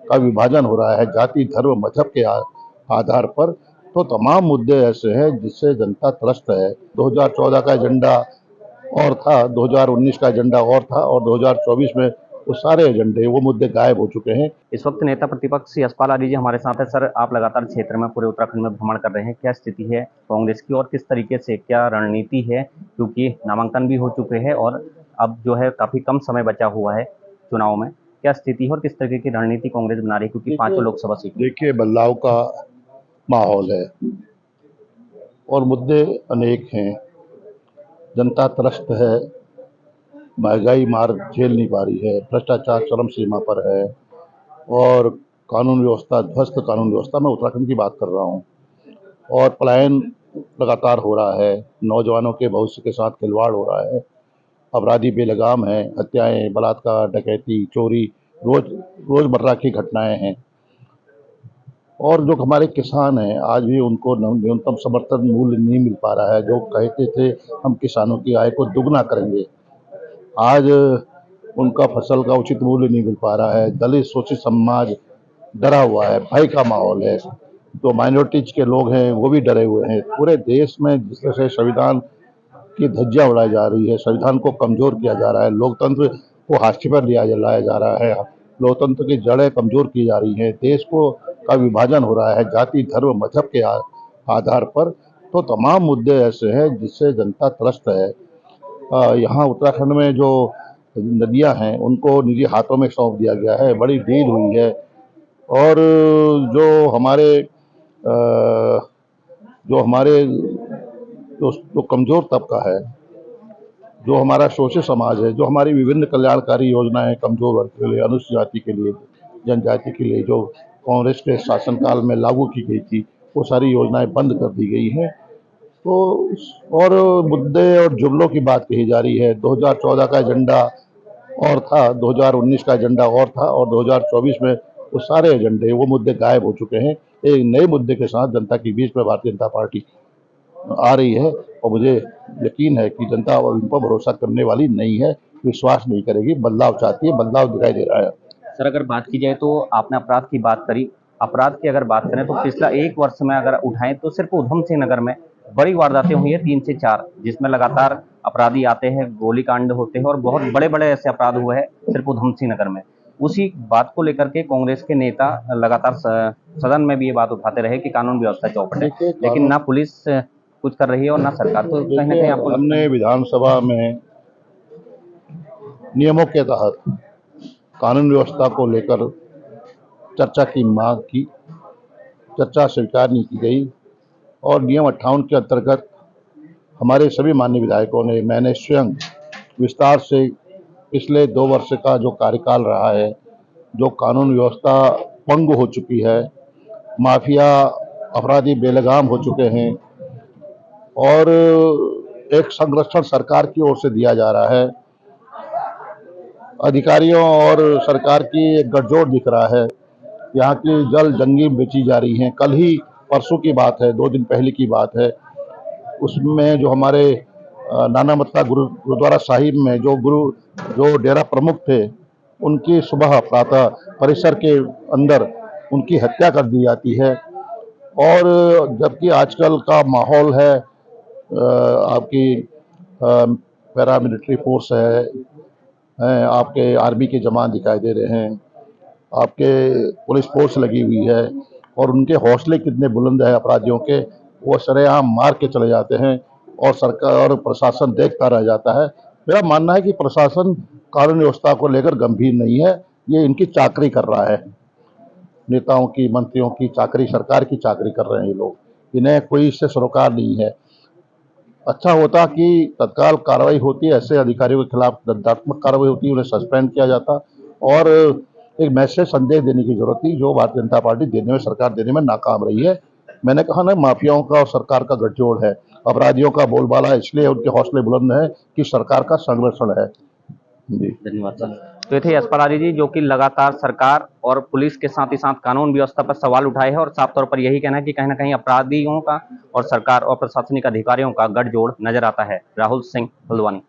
का विभाजन हो रहा है जाति, धर्म, मजहब के आधार पर, तो तमाम मुद्दे ऐसे हैं जिससे जनता त्रस्त है। 2014 का एजेंडा और था, 2019 का एजेंडा और था, और 2024 में वो सारे एजेंडे, वो मुद्दे गायब हो चुके हैं। इस वक्त नेता प्रतिपक्ष यशपाल आर्य जी हमारे साथ है। सर, आप लगातार क्षेत्र में, पूरे उत्तराखंड में भ्रमण कर रहे हैं। क्या स्थिति है कांग्रेस की और किस तरीके से क्या रणनीति है, क्योंकि नामांकन भी हो चुके हैं और अब जो है काफी कम समय बचा हुआ है चुनाव में। क्या स्थिति है और किस तरीके की रणनीति कांग्रेस बना रही है, क्योंकि 5 लोकसभा सीट? देखिए, बदलाव का माहौल है और मुद्दे अनेक हैं। जनता त्रस्त है, महंगाई मार झेल नहीं पा रही है, भ्रष्टाचार चरम सीमा पर है और कानून व्यवस्था ध्वस्त, कानून व्यवस्था में उत्तराखंड की बात कर रहा हूँ, और पलायन लगातार हो रहा है, नौजवानों के भविष्य के साथ खिलवाड़ हो रहा है, अपराधी बेलगाम हैं, हत्याएं, बलात्कार, डकैती, चोरी रोजमर्रा की घटनाएं हैं। और जो हमारे किसान हैं, आज भी उनको न्यूनतम समर्थन मूल्य नहीं मिल पा रहा है। जो कहते थे हम किसानों की आय को दुगना करेंगे, आज उनका फसल का उचित मूल्य नहीं मिल पा रहा है। दलित शोषित समाज डरा हुआ है, भय का माहौल है। जो माइनॉरिटीज के लोग हैं वो भी डरे हुए हैं। पूरे देश में जिस तरह से संविधान की धज्जियां उड़ाई जा रही है, संविधान को कमजोर किया जा रहा है, लोकतंत्र को हाशिए पर लाया जा रहा है, लोकतंत्र की जड़ें कमजोर की जा रही हैं, देश को का विभाजन हो रहा है जाति, धर्म, मजहब के आधार पर, तो तमाम मुद्दे ऐसे हैं जिससे जनता त्रस्त है। यहाँ उत्तराखंड में जो नदियां हैं उनको निजी हाथों में सौंप दिया गया है, बड़ी डील हुई है। और जो हमारे जो हमारे जो कमजोर तबका है, जो हमारा शोषित समाज है, जो हमारी विभिन्न कल्याणकारी योजनाएं कमजोर वर्ग के लिए, अनुसूचित जाति के लिए, जनजाति के लिए जो कांग्रेस के शासनकाल में लागू की गई थी, वो सारी योजनाएं बंद कर दी गई हैं। तो और मुद्दे और जुमलों की बात कही जा रही है। 2014 का एजेंडा और था, 2019 का एजेंडा और था, और 2024 में वो सारे एजेंडे, वो मुद्दे गायब हो चुके हैं। एक नए मुद्दे के साथ जनता के बीच में भारतीय जनता पार्टी आ रही है, और मुझे यकीन है कि जनता उन पर भरोसा करने वाली नहीं है, विश्वास नहीं करेगी, बदलाव चाहती है, बदलाव दिखाई दे रहा है। सर, अगर बात की जाए तो आपने अपराध की बात करी। अपराध की अगर बात करें तो पिछला 1 वर्ष में अगर उठाएं तो सिर्फ उधम सिंह नगर में बड़ी वारदातें हुई है 3 से 4, जिसमें लगातार अपराधी आते हैं, गोलीकांड होते हैं और बहुत बड़े बड़े ऐसे अपराध हुए हैं सिर्फ उधम सिंह नगर में। उसी बात को लेकर के कांग्रेस के नेता लगातार सदन में भी ये बात उठाते रहे कि कानून व्यवस्था चौपट है, लेकिन ना पुलिस कुछ कर रही है और ना सरकार। तो कहीं ना कहीं आपको हमने विधानसभा में नियमों के तहत कानून व्यवस्था को लेकर चर्चा की मांग की, चर्चा स्वीकार नहीं की गई, और नियम 58 के अंतर्गत हमारे सभी माननीय विधायकों ने, मैंने स्वयं विस्तार से पिछले 2 वर्ष का जो कार्यकाल रहा है, जो कानून व्यवस्था भंग हो चुकी है, माफिया अपराधी बेलगाम हो चुके हैं, और एक संरक्षण सरकार की ओर से दिया जा रहा है, अधिकारियों और सरकार की एक गठजोड़ दिख रहा है। यहाँ की जल जंगी बेची जा रही हैं। कल ही परसों की बात है, 2 दिन पहले की बात है, उसमें जो हमारे नाना मत्ता गुरुद्वारा साहिब में जो डेरा प्रमुख थे, उनकी सुबह प्रातः परिसर के अंदर उनकी हत्या कर दी जाती है। और जबकि आजकल का माहौल है, आपकी पैरामिलिट्री फोर्स है, आपके आर्मी के जवान दिखाई दे रहे हैं, आपके पुलिस फोर्स लगी हुई है, और उनके हौसले कितने बुलंद है अपराधियों के, वो सरेआम मार के चले जाते हैं और सरकार और प्रशासन देखता रह जाता है। मेरा मानना है कि प्रशासन कानून व्यवस्था को लेकर गंभीर नहीं है, ये इनकी चाकरी कर रहा है, नेताओं की, मंत्रियों की चाकरी, सरकार की चाकरी कर रहे हैं ये लोग, इन्हें कोई इससे सरोकार नहीं है। अच्छा होता कि तत्काल कार्रवाई होती, ऐसे अधिकारियों के खिलाफ दंडात्मक कार्रवाई होती, उन्हें सस्पेंड किया जाता, और एक मैसेज संदेश देने की जरूरत थी, जो भारतीय जनता पार्टी देने में, सरकार देने में नाकाम रही है। मैंने कहा ना, माफियाओं का और सरकार का गठजोड़ है, अपराधियों का बोलबाला इसलिए उनके हौसले बुलंद है कि सरकार का संरक्षण है। जी, धन्यवाद सर। तो ये थे यशपाल आर्य जी, जो कि लगातार सरकार और पुलिस के साथ ही साथ कानून व्यवस्था पर सवाल उठाए हैं और साफ तौर पर यही कहना है कि कहीं ना कहीं अपराधियों का और सरकार और प्रशासनिक अधिकारियों का गठजोड़ नजर आता है। राहुल सिंह हल्द्वानी।